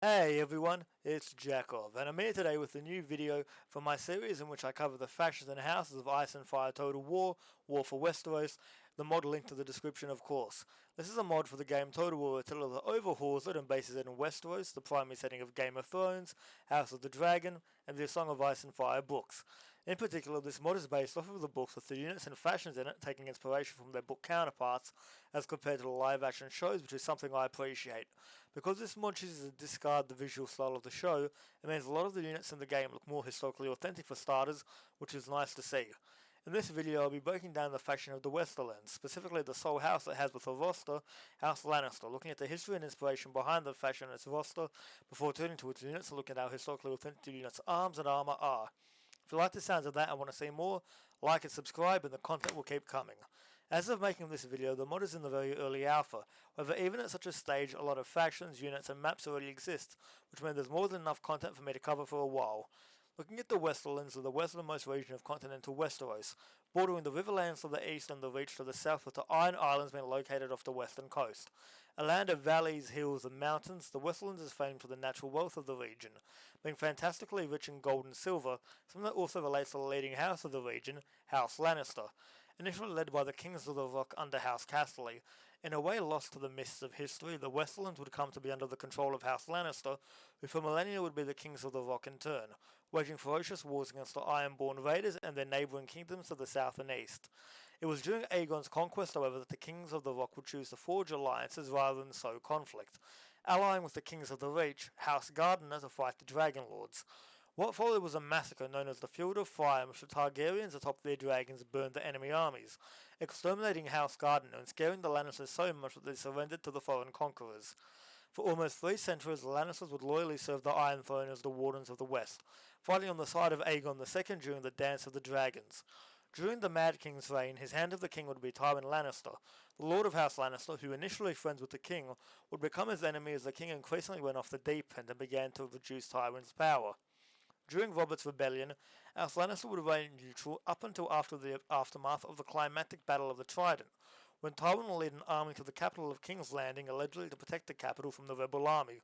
Hey everyone, it's Jackov, and I'm here today with a new video from my series in which I cover the fashions and houses of Ice and Fire Total War, War for Westeros, the mod linked to the description of course. This is a mod for the game Total War that overhauls it and bases it in Westeros, the primary setting of Game of Thrones, House of the Dragon, and the Song of Ice and Fire books. In particular, this mod is based off of the books with the units and fashions in it taking inspiration from their book counterparts as compared to the live action shows, which is something I appreciate. Because this mod chooses to discard the visual style of the show, it means a lot of the units in the game look more historically authentic for starters, which is nice to see. In this video I'll be breaking down the faction of the Westerlands, specifically the sole house it has with a roster, House Lannister, looking at the history and inspiration behind the faction and its roster, before turning to its units and looking at how historically authentic the units' arms and armour are. If you like the sounds of that and want to see more, like and subscribe and the content will keep coming. As of making this video, the mod is in the very early alpha, however even at such a stage a lot of factions, units and maps already exist, which means there's more than enough content for me to cover for a while. Looking at the Westerlands are the westernmost region of continental Westeros, bordering the Riverlands to the east and the Reach to the south, with the Iron Islands being located off the western coast. A land of valleys, hills and mountains, the Westerlands is famed for the natural wealth of the region, being fantastically rich in gold and silver, something that also relates to the leading house of the region, House Lannister. Initially led by the Kings of the Rock under House Casterly, in a way lost to the mists of history, the Westerlands would come to be under the control of House Lannister, who for millennia would be the Kings of the Rock in turn, waging ferocious wars against the Ironborn raiders and their neighbouring kingdoms to the south and east. It was during Aegon's conquest, however, that the Kings of the Rock would choose to forge alliances rather than sow conflict, allying with the Kings of the Reach, House Gardener, to fight the Dragon Lords. What followed was a massacre known as the Field of Fire, in which the Targaryens atop their dragons burned the enemy armies, exterminating House Gardener and scaring the Lannisters so much that they surrendered to the foreign conquerors. For almost 3 centuries, the Lannisters would loyally serve the Iron Throne as the Wardens of the West, fighting on the side of Aegon II during the Dance of the Dragons. During the Mad King's reign, his Hand of the King would be Tywin Lannister. The Lord of House Lannister, who initially friends with the King, would become his enemy as the King increasingly went off the deep end and began to reduce Tywin's power. During Robert's rebellion, House Lannister would remain neutral up until after the aftermath of the climactic Battle of the Trident, when Tywin will lead an army to the capital of King's Landing, allegedly to protect the capital from the rebel army,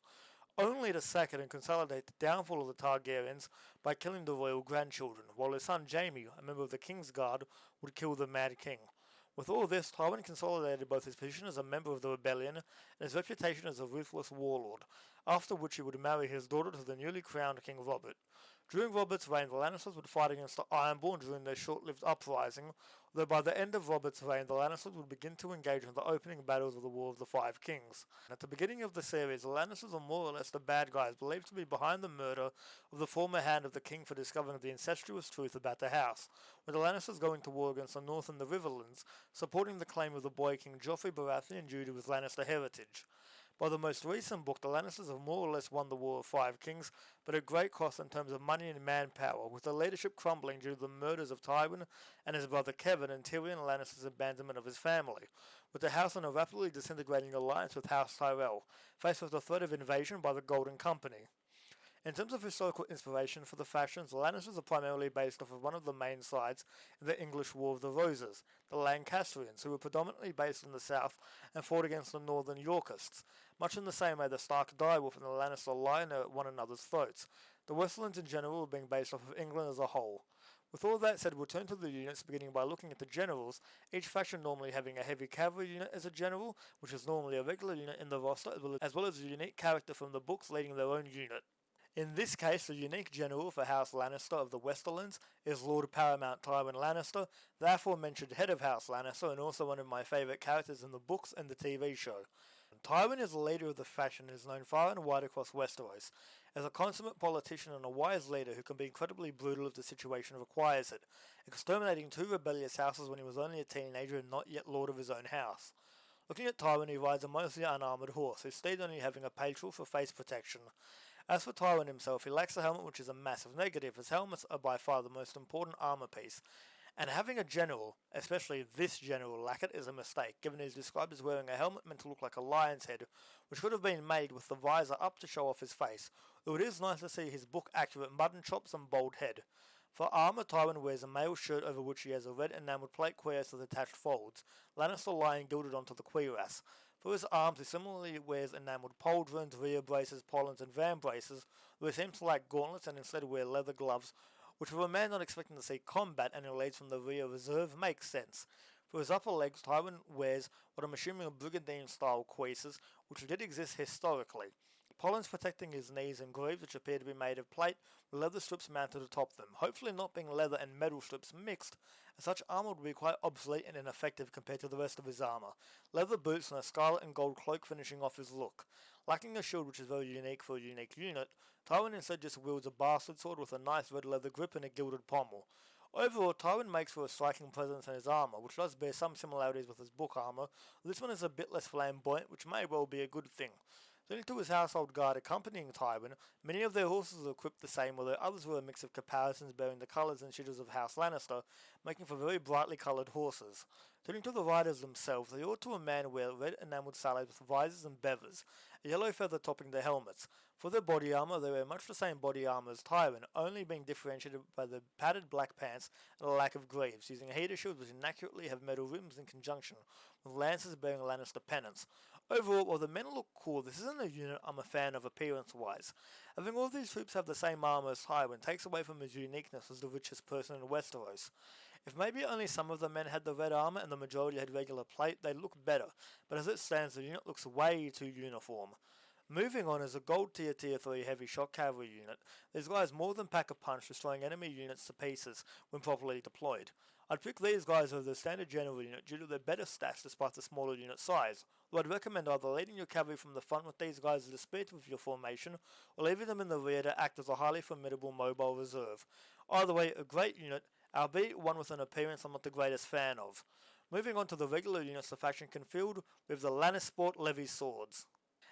only to sack it and consolidate the downfall of the Targaryens by killing the royal grandchildren, while his son Jaime, a member of the King's Guard, would kill the Mad King. With all this, Tywin consolidated both his position as a member of the rebellion and his reputation as a ruthless warlord, after which he would marry his daughter to the newly crowned King Robert. During Robert's reign, the Lannisters would fight against the Ironborn during their short-lived uprising, though by the end of Robert's reign, the Lannisters would begin to engage in the opening battles of the War of the Five Kings. At the beginning of the series, the Lannisters are more or less the bad guys believed to be behind the murder of the former Hand of the King for discovering the incestuous truth about the house, with the Lannisters going to war against the North and the Riverlands, supporting the claim of the boy King Joffrey Baratheon due to his Lannister heritage. By the most recent book, the Lannisters have more or less won the War of Five Kings, but at great cost in terms of money and manpower, with their leadership crumbling due to the murders of Tywin and his brother Kevan and Tyrion Lannister's abandonment of his family, with the house in a rapidly disintegrating alliance with House Tyrell, faced with the threat of invasion by the Golden Company. In terms of historical inspiration for the fashions, the Lannisters are primarily based off of one of the main sides in the English War of the Roses, the Lancastrians, who were predominantly based in the south and fought against the northern Yorkists, much in the same way the Stark direwolf and the Lannister lion are at one another's throats. The Westerlands in general are being based off of England as a whole. With all that said, we'll turn to the units, beginning by looking at the generals, each faction normally having a heavy cavalry unit as a general, which is normally a regular unit in the roster, as well as a unique character from the books leading their own unit. In this case, the unique general for House Lannister of the Westerlands is Lord Paramount Tywin Lannister, the aforementioned head of House Lannister and also one of my favourite characters in the books and the TV show. Tywin is the leader of the faction and is known far and wide across Westeros, as a consummate politician and a wise leader who can be incredibly brutal if the situation requires it, exterminating 2 rebellious houses when he was only a teenager and not yet lord of his own house. Looking at Tywin, he rides a mostly unarmoured horse, his steed only having a petrel for face protection. As for Tywin himself, he lacks a helmet, which is a massive negative, as helmets are by far the most important armour piece, and having a general, especially this general, lack it is a mistake, given he is described as wearing a helmet meant to look like a lion's head, which could have been made with the visor up to show off his face, though it is nice to see his book-accurate mutton chops and bald head. For armour, Tywin wears a mail shirt over which he has a red enamelled plate cuirass with attached folds, Lannister lion gilded onto the cuirass. For his arms, he similarly wears enameled pauldrons, rear braces, pollens, and van braces, though he seems to lack gauntlets and instead wear leather gloves, which for a man not expecting to see combat and who leads from the rear reserve makes sense. For his upper legs, Tywin wears what I'm assuming are brigandine-style cuisses, which did exist historically. Pollens protecting his knees and greaves, which appear to be made of plate, with leather strips mounted atop them, hopefully not being leather and metal strips mixed, as such armour would be quite obsolete and ineffective compared to the rest of his armour. Leather boots and a scarlet and gold cloak finishing off his look. Lacking a shield, which is very unique for a unique unit, Tywin instead just wields a bastard sword with a nice red leather grip and a gilded pommel. Overall, Tywin makes for a striking presence in his armour, which does bear some similarities with his book armour. This one is a bit less flamboyant, which may well be a good thing. Turning to his household guard accompanying Tywin, many of their horses are equipped the same, although others were a mix of caparisons bearing the colours and shields of House Lannister, making for very brightly coloured horses. Turning to the riders themselves, they ought to a man wear red enamelled salads with visors and bevers, a yellow feather topping their helmets. For their body armour, they wear much the same body armour as Tywin, only being differentiated by the padded black pants and a lack of greaves, using heater shields which inaccurately have metal rims in conjunction with lances bearing Lannister pennants. Overall, while the men look cool, this isn't a unit I'm a fan of appearance-wise. Having all these troops have the same armour as Tywin takes away from his uniqueness as the richest person in Westeros. If maybe only some of the men had the red armour and the majority had regular plate, they'd look better, but as it stands, the unit looks way too uniform. Moving on is a gold tier 3 heavy shock cavalry unit. These guys more than pack a punch, destroying enemy units to pieces when properly deployed. I'd pick these guys over the standard general unit due to their better stats despite the smaller unit size, though I'd recommend either leading your cavalry from the front with these guys as a speed with your formation, or leaving them in the rear to act as a highly formidable mobile reserve. Either way, a great unit, albeit one with an appearance I'm not the greatest fan of. Moving on to the regular units the faction can field with the Lannister Levy Swords.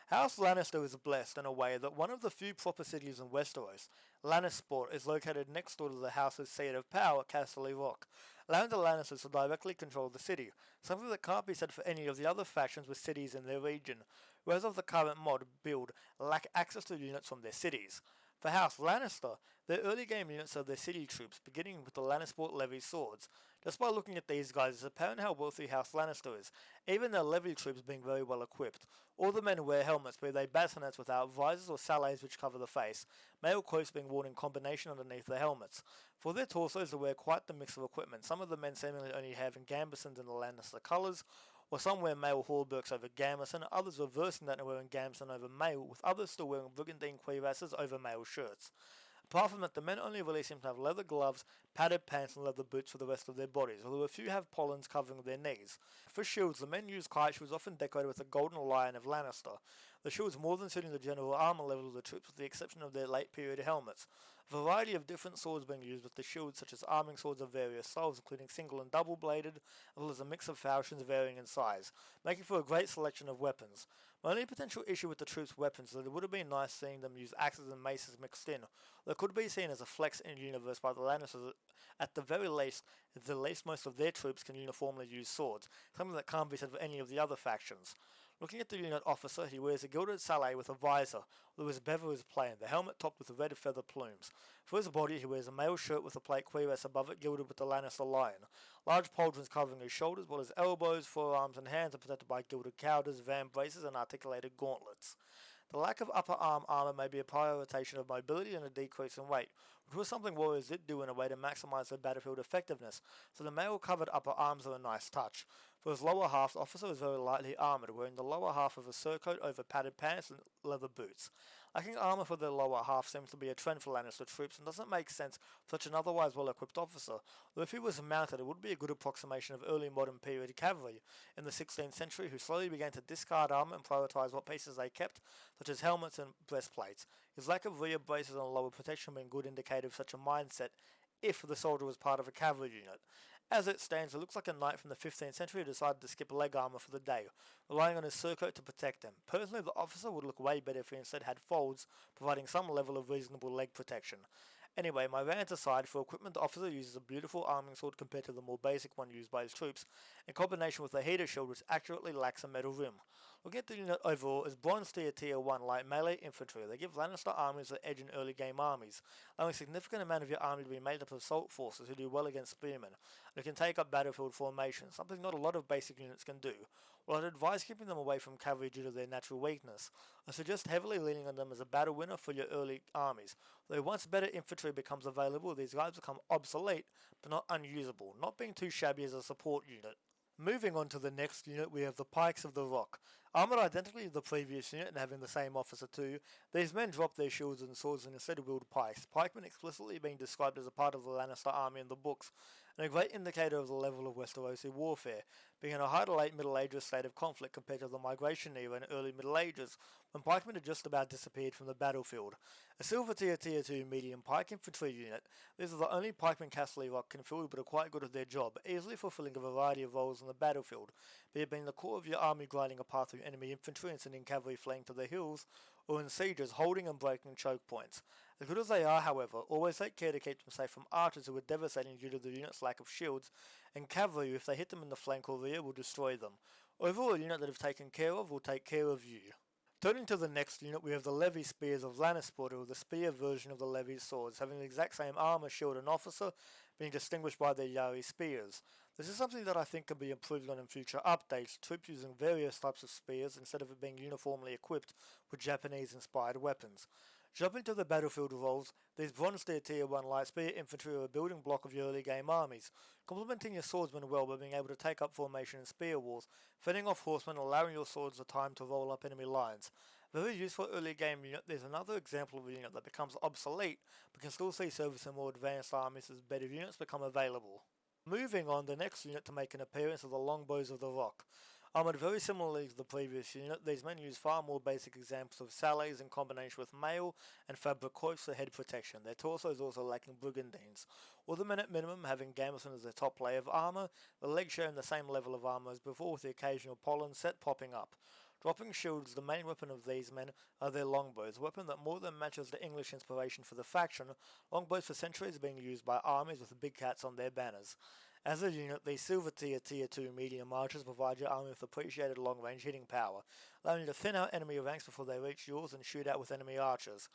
House Lannister is blessed in a way that one of the few proper cities in Westeros, Lannisport, is located next door to the house's seat of power, Castle Rock, allowing the Lannisters to directly control the city, something that can't be said for any of the other factions with cities in their region, whereas of the current mod build lack access to units from their cities. For House Lannister, their early game units are their city troops, beginning with the Lannister Levy Swords. Just by looking at these guys, it's apparent how wealthy House Lannister is, even their levy troops being very well equipped. All the men wear helmets, be they bassinets without visors or salets which cover the face, mail cloaks being worn in combination underneath the helmets. For their torsos they wear quite the mix of equipment, some of the men seemingly only having gambesons in the Lannister colours, or some wear mail hauberks over gambeson, others reversing that and wearing gambeson over mail, with others still wearing brigandine cuirasses over mail shirts. Apart from that, the men only really seem to have leather gloves, padded pants and leather boots for the rest of their bodies, although a few have pollens covering their knees. For shields, the men use kite shields often decorated with a golden lion of Lannister. The shields more than suiting the general armour level of the troops with the exception of their late period helmets. A variety of different swords being used with the shields, such as arming swords of various styles, including single and double bladed, as well as a mix of falchions varying in size, making for a great selection of weapons. My only potential issue with the troops' weapons is that it would have been nice seeing them use axes and maces mixed in, that could be seen as a flex in universe by the Lannisters. At the very least most of their troops can uniformly use swords, something that can't be said for any of the other factions. Looking at the unit officer, he wears a gilded salet with a visor, although his bevel is plain, the helmet topped with red feather plumes. For his body, he wears a mail shirt with a plate cuirass above it gilded with the Lannister lion. Large pauldrons covering his shoulders, while his elbows, forearms and hands are protected by gilded cowders, van braces and articulated gauntlets. The lack of upper arm armour may be a prioritization of mobility and a decrease in weight, which was something warriors did do in a way to maximise their battlefield effectiveness, so the mail covered upper arms are a nice touch. For his lower half, the officer is very lightly armoured, wearing the lower half of a surcoat over padded pants and leather boots. Lacking armour for their lower half seems to be a trend for Lannister troops and doesn't make sense for such an otherwise well-equipped officer, though if he was mounted it would be a good approximation of early modern period cavalry in the 16th century who slowly began to discard armour and prioritise what pieces they kept, such as helmets and breastplates. His lack of rear braces and lower protection being a good indicator of such a mindset if the soldier was part of a cavalry unit. As it stands, it looks like a knight from the 15th century who decided to skip leg armour for the day, relying on his surcoat to protect him. Personally, the officer would look way better if he instead had folds, providing some level of reasonable leg protection. Anyway, my rant aside, for equipment the officer uses a beautiful arming sword compared to the more basic one used by his troops, in combination with a heater shield which accurately lacks a metal rim. Looking at the unit overall, is bronze tier 1 light melee infantry. They give Lannister armies the edge in early game armies, allowing a significant amount of your army to be made up of assault forces who do well against spearmen, and who can take up battlefield formation, something not a lot of basic units can do. While I'd advise keeping them away from cavalry due to their natural weakness, I suggest heavily leaning on them as a battle winner for your early armies. Though once better infantry becomes available, these guys become obsolete, but not unusable, not being too shabby as a support unit. Moving on to the next unit, we have the Pikes of the Rock. Armoured identically to the previous unit and having the same officer too, these men drop their shields and swords and instead wield pikes, pikemen explicitly being described as a part of the Lannister army in the books, and a great indicator of the level of Westerosi warfare, being in a high to late Middle Ages state of conflict compared to the Migration era in early Middle Ages, when pikemen had just about disappeared from the battlefield. A silver tier 2 medium pike infantry unit, these are the only pikemen Castle Rock can fill but are quite good at their job, easily fulfilling a variety of roles on the battlefield, be it being the core of your army grinding a path through enemy infantry and sending cavalry fleeing to the hills, or in sieges holding and breaking choke points. As good as they are, however, always take care to keep them safe from archers who are devastating due to the unit's lack of shields, and cavalry, if they hit them in the flank or rear, will destroy them. Overall, a unit that if taken care of will take care of you. Turning to the next unit, we have the Levy Spears of Lannister, or the spear version of the Levy swords, having the exact same armour, shield and officer, being distinguished by their Yari spears. This is something that I think can be improved on in future updates, troops using various types of spears instead of it being uniformly equipped with Japanese-inspired weapons. Jumping to the battlefield roles, these bronze tier 1 light spear infantry are a building block of your early game armies, complementing your swordsmen well by being able to take up formation in spear wars, fending off horsemen allowing your swords the time to roll up enemy lines. Very useful early game unit, there's another example of a unit that becomes obsolete but can still see service in more advanced armies as better units become available. Moving on, the next unit to make an appearance are the Longbows of the Rock. Armoured very similarly to the previous unit, these men use far more basic examples of salets in combination with mail and fabric coats for head protection. Their torsos also lacking brigandines. All the men at minimum having gambeson as their top layer of armour, the legs sharing the same level of armour as before with the occasional pollen set popping up. Dropping shields, the main weapon of these men are their longbows, a weapon that more than matches the English inspiration for the faction. Longbows for centuries being used by armies with the big cats on their banners. As a unit, these silver tier 2 medium archers provide your army with appreciated long-range hitting power, allowing you to thin out enemy ranks before they reach yours and shoot out with enemy archers.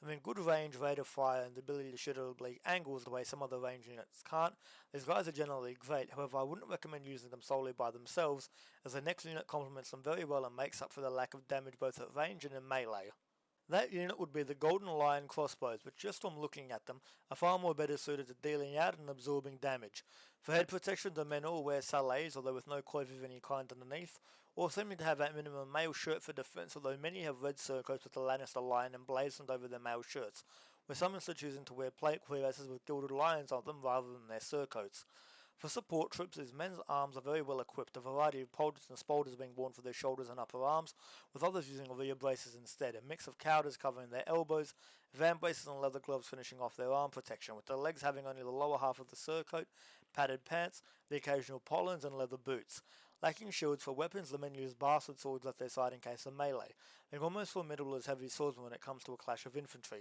Having good range, rate of fire, and the ability to shoot at oblique angles the way some other range units can't, these guys are generally great, however I wouldn't recommend using them solely by themselves, as the next unit complements them very well and makes up for the lack of damage both at range and in melee. That unit would be the Golden Lion crossbows, but just from looking at them, are far more better suited to dealing out and absorbing damage. For head protection, the men all wear salets, although with no cloth of any kind underneath, or seeming to have at minimum mail shirt for defense, although many have red surcoats with the Lannister lion emblazoned over their mail shirts, with some instead choosing to wear plate cuirasses with gilded lions on them rather than their surcoats. For support troops, these men's arms are very well equipped, a variety of pauldrons and spaulders being worn for their shoulders and upper arms, with others using rear braces instead, a mix of cowders covering their elbows, van braces and leather gloves finishing off their arm protection, with their legs having only the lower half of the surcoat, padded pants, the occasional pollens and leather boots. Lacking shields for weapons, the men use bastard swords at their side in case of melee, being almost formidable as heavy swordsmen when it comes to a clash of infantry.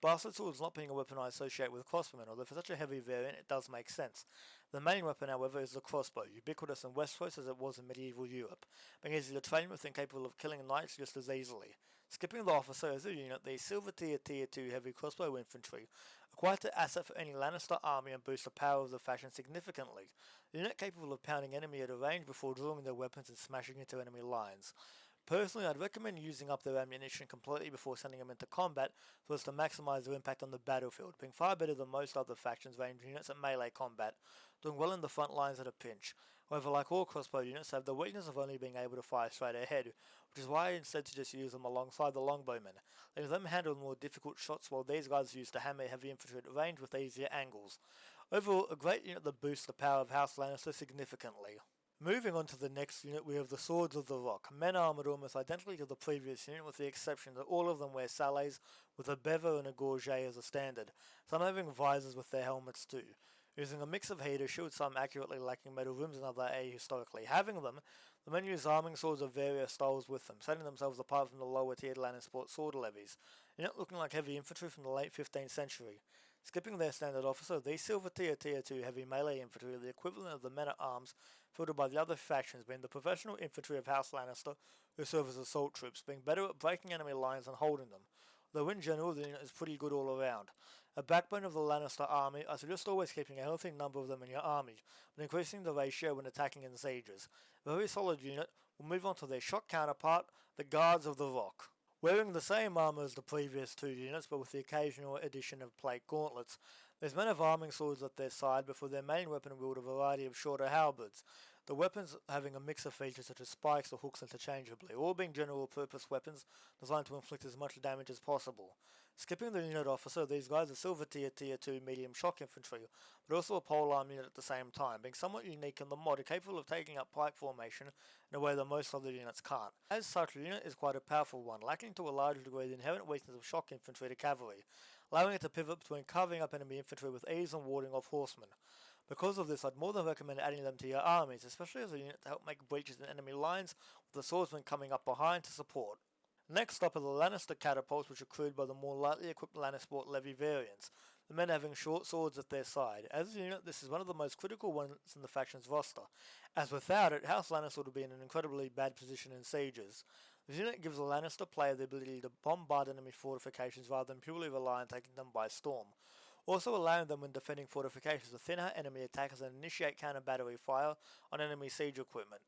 Bastard swords not being a weapon I associate with crossbowmen, although for such a heavy variant it does make sense. The main weapon, however, is the crossbow, ubiquitous in Westeros as it was in medieval Europe, being easy to train with and capable of killing knights just as easily. Skipping the officer as a unit, the silver tier 2 heavy crossbow infantry are quite an asset for any Lannister army and boost the power of the faction significantly. A unit capable of pounding enemy at a range before drawing their weapons and smashing into enemy lines. Personally, I'd recommend using up their ammunition completely before sending them into combat so as to maximise their impact on the battlefield, being far better than most other factions' range units at melee combat, doing well in the front lines at a pinch. However, like all crossbow units, they have the weakness of only being able to fire straight ahead, which is why I instead suggest use them alongside the longbowmen, letting them handle more difficult shots while these guys use to hammer heavy infantry at range with easier angles. Overall, a great unit that boosts the power of House Lannister significantly. Moving on to the next unit, we have the Swords of the Rock, men armoured almost identically to the previous unit with the exception that all of them wear salets with a bever and a gorget as a standard, some having visors with their helmets too. Using a mix of heater shields, some accurately lacking metal rims and other ahistorically having them, the men use arming swords of various styles with them, setting themselves apart from the lower tiered Lannister sword levies, unit looking like heavy infantry from the late 15th century. Skipping their standard officer, these silver tier 2 heavy melee infantry are the equivalent of the men-at-arms fielded by the other factions, being the professional infantry of House Lannister, who serve as assault troops, being better at breaking enemy lines and holding them, though in general the unit is pretty good all around. A backbone of the Lannister army, I suggest always keeping a healthy number of them in your army, but increasing the ratio when attacking in sieges. A very solid unit, we'll move on to their shock counterpart, the Guards of the Rock. Wearing the same armour as the previous two units, but with the occasional addition of plate gauntlets, these men have arming swords at their side before their main weapon wield a variety of shorter halberds, the weapons having a mix of features such as spikes or hooks interchangeably, all being general purpose weapons designed to inflict as much damage as possible. Skipping the unit officer, these guys are silver tier 2 medium shock infantry, but also a polearm unit at the same time, being somewhat unique in the mod, capable of taking up pike formation in a way that most other units can't. As such, the unit is quite a powerful one, lacking to a large degree the inherent weakness of shock infantry to cavalry, allowing it to pivot between covering up enemy infantry with ease and warding off horsemen. Because of this, I'd more than recommend adding them to your armies, especially as a unit to help make breaches in enemy lines, with the swordsmen coming up behind to support. Next up are the Lannister catapults, which are crewed by the more lightly equipped Lannisport Levy variants, the men having short swords at their side. As a unit, this is one of the most critical ones in the faction's roster, as without it, House Lannister would be in an incredibly bad position in sieges. This unit gives the Lannister player the ability to bombard enemy fortifications rather than purely rely on taking them by storm, also allowing them when defending fortifications to thin out enemy attackers and initiate counter battery fire on enemy siege equipment.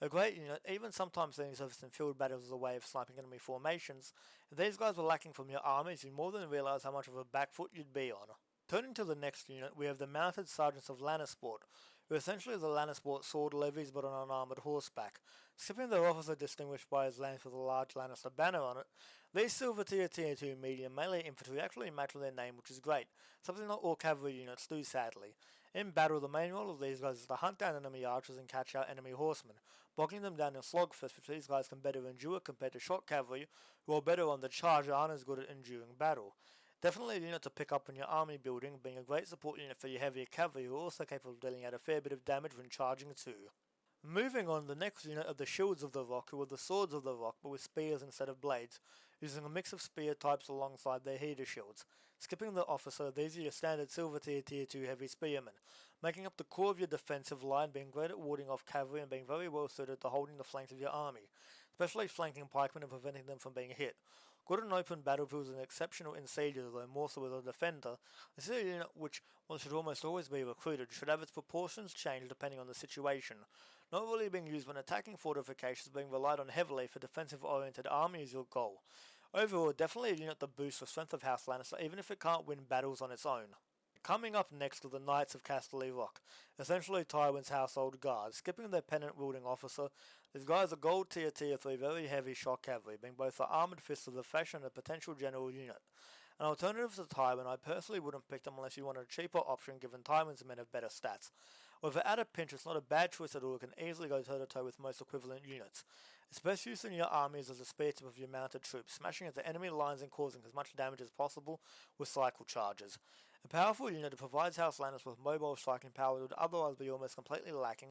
A great unit, even sometimes seeing service in field battles as a way of sniping enemy formations. If these guys were lacking from your armies, you more than realise how much of a back foot you'd be on. Turning to the next unit, we have the Mounted Sergeants of Lannisport, who are essentially the Lannisport sword levies but on unarmoured horseback. Skipping their officer distinguished by his lance with a large Lannister banner on it, these silver tier 2 medium melee infantry actually match with their name, which is great, something not all cavalry units do sadly. In battle, the main role of these guys is to hunt down enemy archers and catch out enemy horsemen, bogging them down in slogfest, which these guys can better endure compared to shock cavalry, who are better on the charge and aren't as good at enduring battle. Definitely a unit to pick up in your army building, being a great support unit for your heavier cavalry who are also capable of dealing out a fair bit of damage when charging too. Moving on, the next unit are the Shields of the Rock, who are the Swords of the Rock but with spears instead of blades, using a mix of spear types alongside their heater shields. Skipping the officer, these are your standard silver tier 2 heavy spearmen, making up the core of your defensive line, being great at warding off cavalry and being very well suited to holding the flanks of your army, especially flanking pikemen and preventing them from being hit. Good in open battlefields and exceptional in sieges, though more so as a defender. This is a unit which, one should almost always be recruited, should have its proportions changed depending on the situation. Not really being used when attacking fortifications, being relied on heavily for defensive-oriented army is your goal. Overall, definitely a unit that boosts the strength of House Lannister, even if it can't win battles on its own. Coming up next are the Knights of Casterly Rock, essentially Tywin's household guard. Skipping their pennant-wielding officer, these guys are gold tier 3 very heavy shock cavalry, being both the armoured fists of the faction and a potential general unit. An alternative to Tywin, I personally wouldn't pick them unless you wanted a cheaper option given Tywin's men have better stats. However, at a pinch, it's not a bad choice at all. It can easily go toe-to-toe with most equivalent units. Its best use in your army is as a spear tip of your mounted troops, smashing into enemy lines and causing as much damage as possible with cycle charges. A powerful unit that provides House Lannister with mobile striking power would otherwise be almost completely lacking,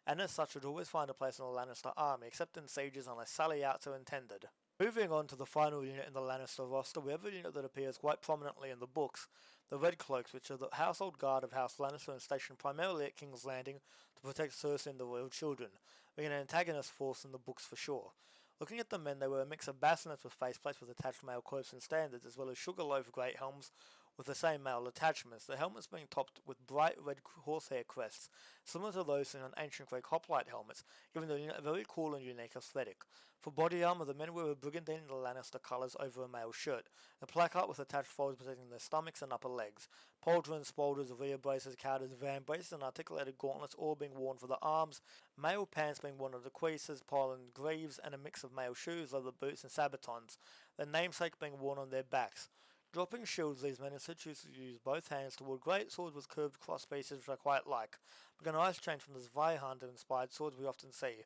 and as such would always find a place in a Lannister army, except in sieges unless sally outs are intended. Moving on to the final unit in the Lannister roster, we have a unit that appears quite prominently in the books, the Red Cloaks, which are the household guard of House Lannister and stationed primarily at King's Landing to protect Cersei and the royal children, being an antagonist force in the books for sure. Looking at the men, they were a mix of bassinets with faceplates with attached mail cloaks and standards, as well as sugarloaf great helms with the same mail attachments, the helmets being topped with bright red horsehair crests, similar to those seen on ancient Greek hoplite helmets, giving the unit a very cool and unique aesthetic. For body armour, the men wear a brigandine in the Lannister colours over a mail shirt, a placard with attached folds protecting their stomachs and upper legs, pauldrons, spolders, rear braces, cowders, van braces and articulated gauntlets all being worn for the arms, mail pants being worn on the cuisses, pollen greaves, and a mix of mail shoes, leather boots and sabatons, their namesake being worn on their backs. Dropping shields, these men instead choose to use both hands toward great swords with curved cross pieces, which I quite like, but a nice change from the Zweihander-inspired swords we often see.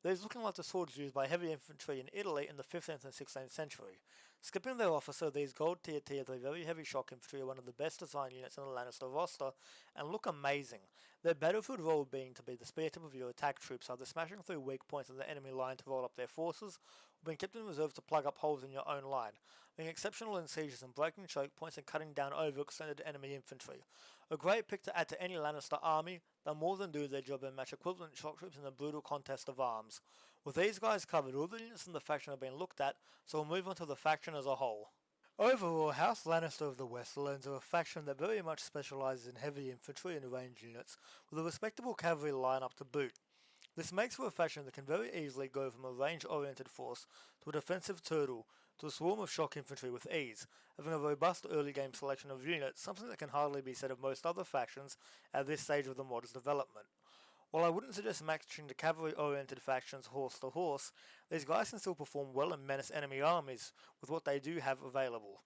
These looking like the swords used by heavy infantry in Italy in the 15th and 16th century. Skipping their officer, these gold tier 3 very heavy shock infantry are one of the best designed units in the Lannister roster, and look amazing. Their battlefield role being to be the spear tip of your attack troops, either smashing through weak points in the enemy line to roll up their forces, or being kept in reserve to plug up holes in your own line, being exceptional in sieges and breaking choke points and cutting down overextended enemy infantry. A great pick to add to any Lannister army, they'll more than do their job and match equivalent shock troops in a brutal contest of arms. With these guys covered, all the units in the faction have been looked at, so we'll move on to the faction as a whole. Overall, House Lannister of the Westerlands are a faction that very much specialises in heavy infantry and ranged units, with a respectable cavalry lineup to boot. This makes for a faction that can very easily go from a range-oriented force to a defensive turtle to a swarm of shock infantry with ease, having a robust early game selection of units, something that can hardly be said of most other factions at this stage of the mod's development. While I wouldn't suggest matching the cavalry-oriented factions horse to horse, these guys can still perform well and menace enemy armies with what they do have available.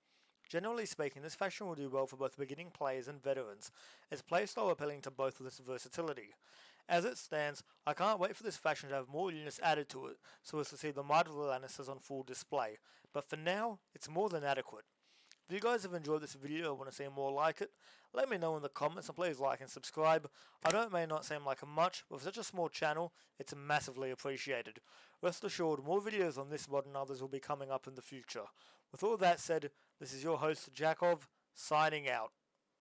Generally speaking, this faction will do well for both beginning players and veterans, its playstyle appealing to both with its versatility. As it stands, I can't wait for this faction to have more units added to it, so as to see the might of the Lannisters on full display, but for now, it's more than adequate. If you guys have enjoyed this video or want to see more like it, let me know in the comments and please like and subscribe. I may not seem like much, but for such a small channel, it's massively appreciated. Rest assured, more videos on this mod and others will be coming up in the future. With all that said, this is your host, Jakov, signing out.